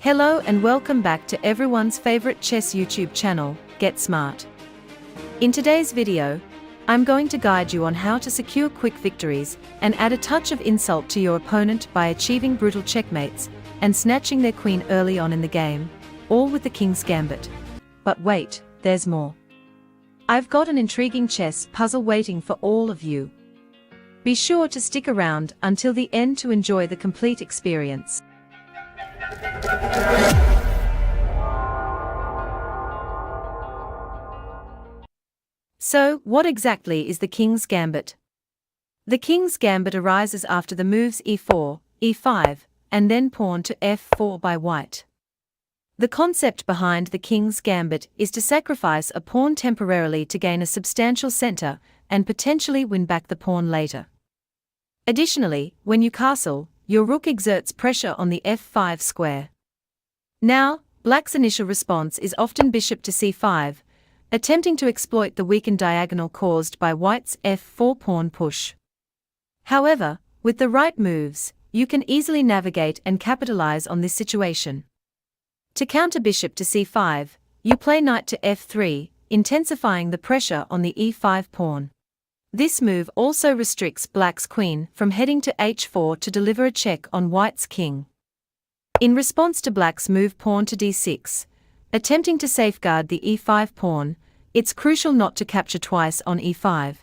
Hello and welcome back to everyone's favorite chess YouTube channel, Get Smart. In today's video, I'm going to guide you on how to secure quick victories and add a touch of insult to your opponent by achieving brutal checkmates and snatching their queen early on in the game, all with the King's Gambit. But wait, there's more. I've got an intriguing chess puzzle waiting for all of you. Be sure to stick around until the end to enjoy the complete experience. So, what exactly is the King's Gambit? The King's Gambit arises after the moves e4, e5, and then pawn to f4 by white. The concept behind the King's Gambit is to sacrifice a pawn temporarily to gain a substantial center and potentially win back the pawn later. Additionally, when you castle, your rook exerts pressure on the f5 square. Now, black's initial response is often bishop to c5, attempting to exploit the weakened diagonal caused by white's f4 pawn push. However, with the right moves, you can easily navigate and capitalize on this situation. To counter bishop to c5, you play knight to f3, intensifying the pressure on the e5 pawn. This move also restricts black's queen from heading to h4 to deliver a check on white's king. In response to black's move pawn to d6, attempting to safeguard the e5 pawn, it's crucial not to capture twice on e5.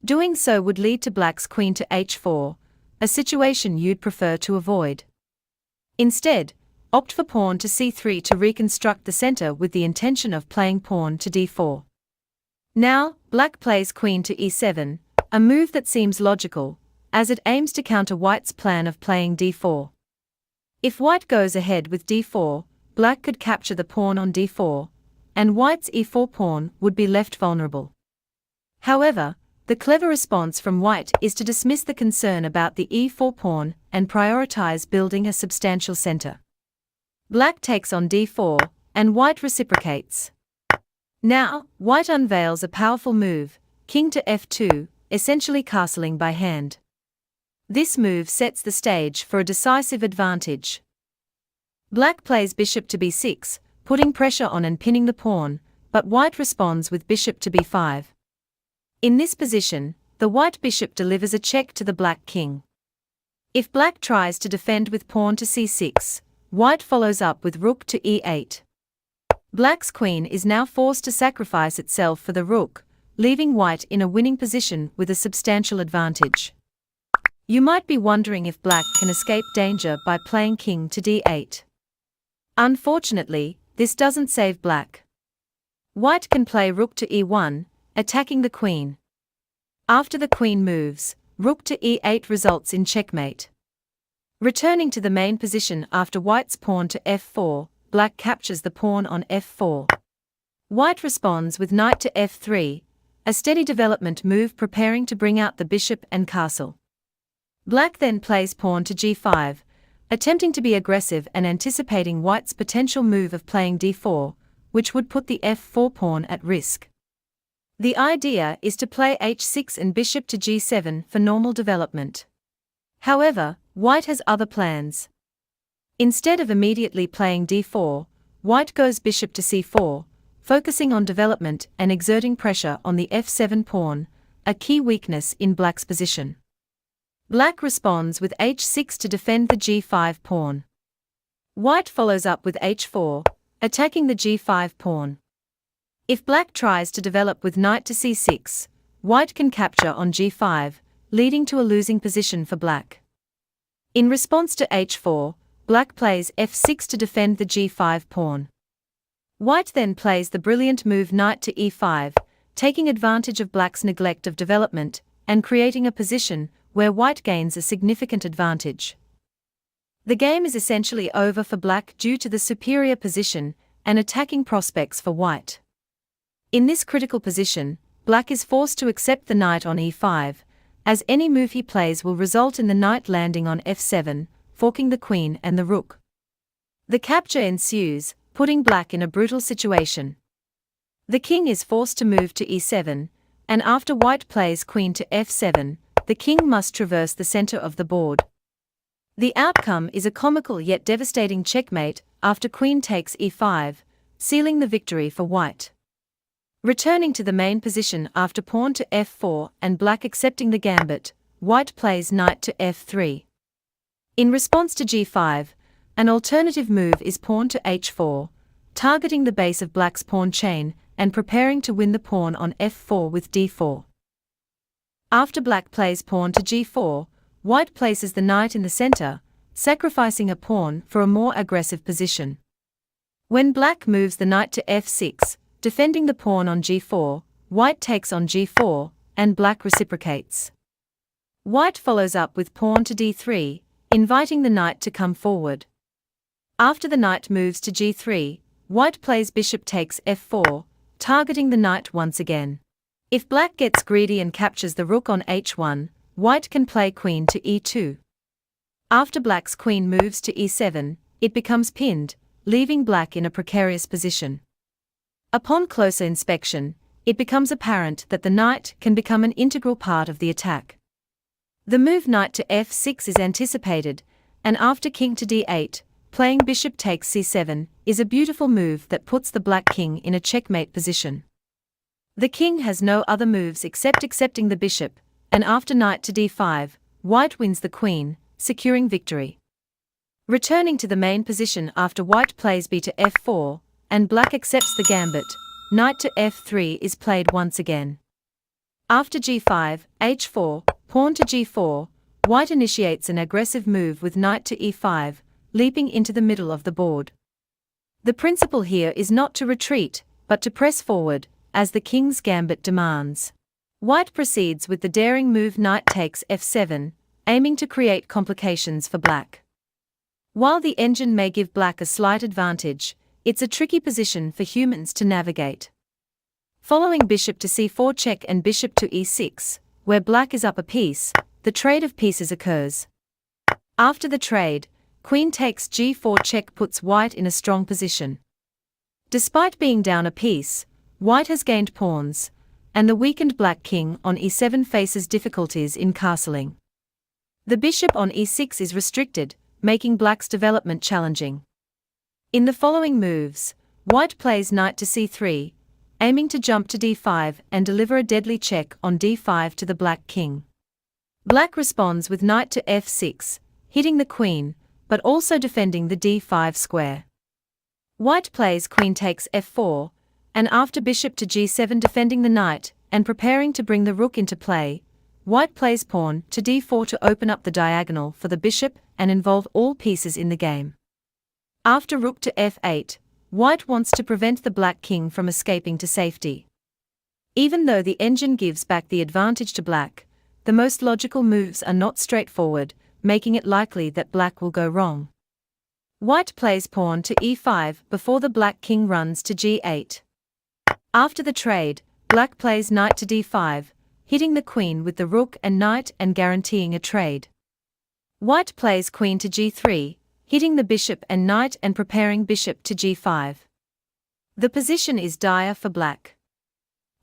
Doing so would lead to black's queen to h4, a situation you'd prefer to avoid. Instead, opt for pawn to c3 to reconstruct the center with the intention of playing pawn to d4. Now, black plays queen to e7, a move that seems logical, as it aims to counter white's plan of playing d4. If white goes ahead with d4, black could capture the pawn on d4, and white's e4 pawn would be left vulnerable. However, the clever response from white is to dismiss the concern about the e4 pawn and prioritize building a substantial center. Black takes on d4, and white reciprocates. Now, white unveils a powerful move, king to f2, essentially castling by hand. This move sets the stage for a decisive advantage. Black plays bishop to b6, putting pressure on and pinning the pawn, but white responds with bishop to b5. In this position, the white bishop delivers a check to the black king. If black tries to defend with pawn to c6, white follows up with rook to e8. Black's queen is now forced to sacrifice itself for the rook, leaving white in a winning position with a substantial advantage. You might be wondering if black can escape danger by playing king to d8. Unfortunately, this doesn't save black. White can play rook to e1, attacking the queen. After the queen moves, rook to e8 results in checkmate. Returning to the main position after white's pawn to f4, black captures the pawn on f4. White responds with knight to f3, a steady development move preparing to bring out the bishop and castle. Black then plays pawn to g5, attempting to be aggressive and anticipating white's potential move of playing d4, which would put the f4 pawn at risk. The idea is to play h6 and bishop to g7 for normal development. However, white has other plans. Instead of immediately playing d4, white goes bishop to c4, focusing on development and exerting pressure on the f7 pawn, a key weakness in black's position. Black responds with h6 to defend the g5 pawn. White follows up with h4, attacking the g5 pawn. If black tries to develop with knight to c6, white can capture on g5, leading to a losing position for black. In response to h4, black plays f6 to defend the g5 pawn. White then plays the brilliant move knight to e5, taking advantage of black's neglect of development and creating a position where white gains a significant advantage. The game is essentially over for black due to the superior position and attacking prospects for white. In this critical position, black is forced to accept the knight on e5, as any move he plays will result in the knight landing on f7, forking the queen and the rook. The capture ensues, putting black in a brutal situation. The king is forced to move to e7, and after white plays queen to f7, the king must traverse the center of the board. The outcome is a comical yet devastating checkmate after queen takes e5, sealing the victory for white. Returning to the main position after pawn to f4 and black accepting the gambit, white plays knight to f3. In response to g5, an alternative move is pawn to h4, targeting the base of black's pawn chain and preparing to win the pawn on f4 with d4. After black plays pawn to g4, white places the knight in the center, sacrificing a pawn for a more aggressive position. When black moves the knight to f6, defending the pawn on g4, white takes on g4, and black reciprocates. White follows up with pawn to d3, inviting the knight to come forward. After the knight moves to g3, white plays bishop takes f4, targeting the knight once again. If black gets greedy and captures the rook on h1, white can play queen to e2. After black's queen moves to e7, it becomes pinned, leaving black in a precarious position. Upon closer inspection, it becomes apparent that the knight can become an integral part of the attack. The move knight to f6 is anticipated, and after king to d8, playing bishop takes c7, is a beautiful move that puts the black king in a checkmate position. The king has no other moves except accepting the bishop, and after knight to d5, white wins the queen, securing victory. Returning to the main position after white plays b to f4, and black accepts the gambit, knight to f3 is played once again. After g5, h4, pawn to g4, white initiates an aggressive move with knight to e5, leaping into the middle of the board. The principle here is not to retreat, but to press forward, as the king's gambit demands. White proceeds with the daring move knight takes f7, aiming to create complications for black. While the engine may give black a slight advantage, it's a tricky position for humans to navigate. Following bishop to c4 check and bishop to e6, where black is up a piece, the trade of pieces occurs. After the trade, queen takes g4 check puts white in a strong position. Despite being down a piece, white has gained pawns, and the weakened black king on e7 faces difficulties in castling. The bishop on e6 is restricted, making black's development challenging. In the following moves, white plays knight to c3, aiming to jump to d5 and deliver a deadly check on d5 to the black king. Black responds with knight to f6, hitting the queen, but also defending the d5 square. White plays queen takes f4, and after bishop to g7 defending the knight and preparing to bring the rook into play, white plays pawn to d4 to open up the diagonal for the bishop and involve all pieces in the game. After rook to f8, white wants to prevent the black king from escaping to safety. Even though the engine gives back the advantage to black, the most logical moves are not straightforward, making it likely that black will go wrong. White plays pawn to e5 before the black king runs to g8. After the trade, black plays knight to d5, hitting the queen with the rook and knight and guaranteeing a trade. White plays queen to g3, hitting the bishop and knight and preparing bishop to g5. The position is dire for black.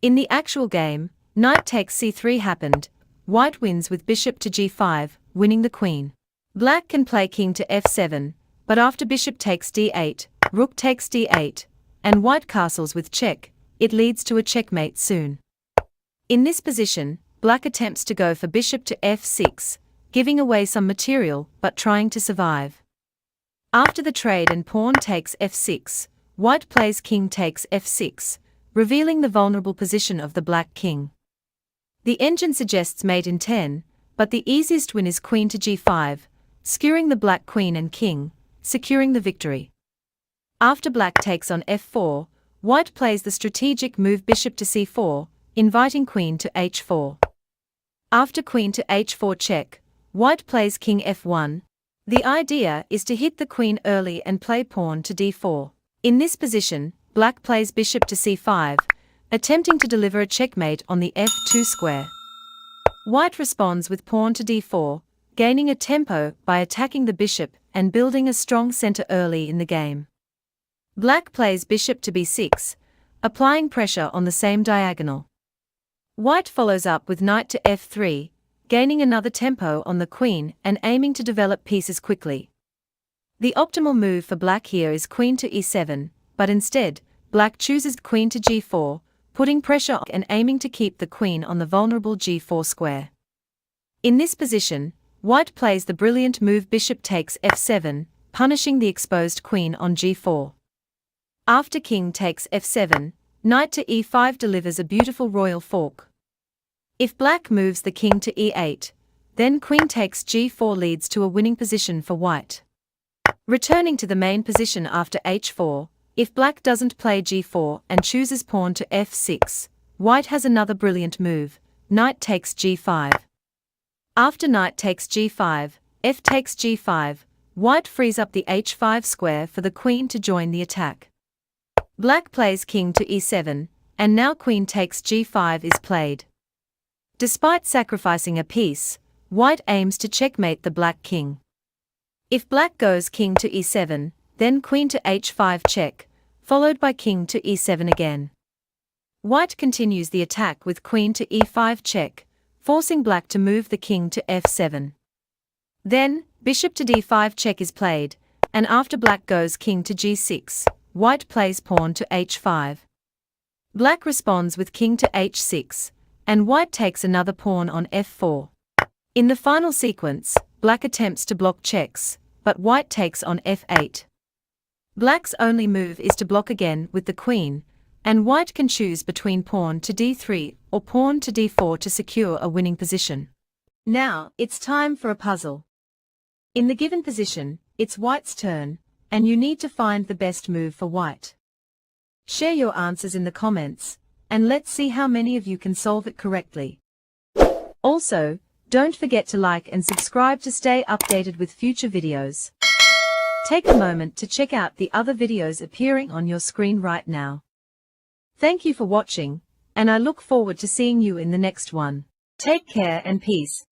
In the actual game, knight takes c3 happened, white wins with bishop to g5, winning the queen. Black can play king to f7, but after bishop takes d8, rook takes d8, and white castles with check, it leads to a checkmate soon. In this position, black attempts to go for bishop to f6, giving away some material but trying to survive. After the trade and pawn takes f6, white plays king takes f6, revealing the vulnerable position of the black king. The engine suggests mate in 10, but the easiest win is queen to g5, skewering the black queen and king, securing the victory. After black takes on f4, white plays the strategic move bishop to c4, inviting queen to h4. After queen to h4 check, white plays king f1. The idea is to hit the queen early and play pawn to d4. In this position, black plays bishop to c5, attempting to deliver a checkmate on the f2 square. White responds with pawn to d4, gaining a tempo by attacking the bishop and building a strong center early in the game. Black plays bishop to b6, applying pressure on the same diagonal. White follows up with knight to f3, gaining another tempo on the queen and aiming to develop pieces quickly. The optimal move for black here is queen to e7, but instead, black chooses queen to g4, putting pressure and aiming to keep the queen on the vulnerable g4 square. In this position, white plays the brilliant move bishop takes f7, punishing the exposed queen on g4. After king takes f7, knight to e5 delivers a beautiful royal fork. If black moves the king to e8, then queen takes g4 leads to a winning position for white. Returning to the main position after h4, if black doesn't play g4 and chooses pawn to f6, white has another brilliant move, knight takes g5. After knight takes g5, f takes g5, white frees up the h5 square for the queen to join the attack. Black plays king to e7, and now queen takes g5 is played. Despite sacrificing a piece, white aims to checkmate the black king. If black goes king to e7, then queen to h5 check, followed by king to e7 again. White continues the attack with queen to e5 check, forcing black to move the king to f7. Then, bishop to d5 check is played, and after black goes king to g6, white plays pawn to h5. Black responds with king to h6, and white takes another pawn on f4. In the final sequence, black attempts to block checks, but white takes on f8. Black's only move is to block again with the queen, and white can choose between pawn to d3 or pawn to d4 to secure a winning position. Now, it's time for a puzzle. In the given position, it's white's turn, and you need to find the best move for white. Share your answers in the comments, and let's see how many of you can solve it correctly. Also, don't forget to like and subscribe to stay updated with future videos. Take a moment to check out the other videos appearing on your screen right now. Thank you for watching, and I look forward to seeing you in the next one. Take care and peace.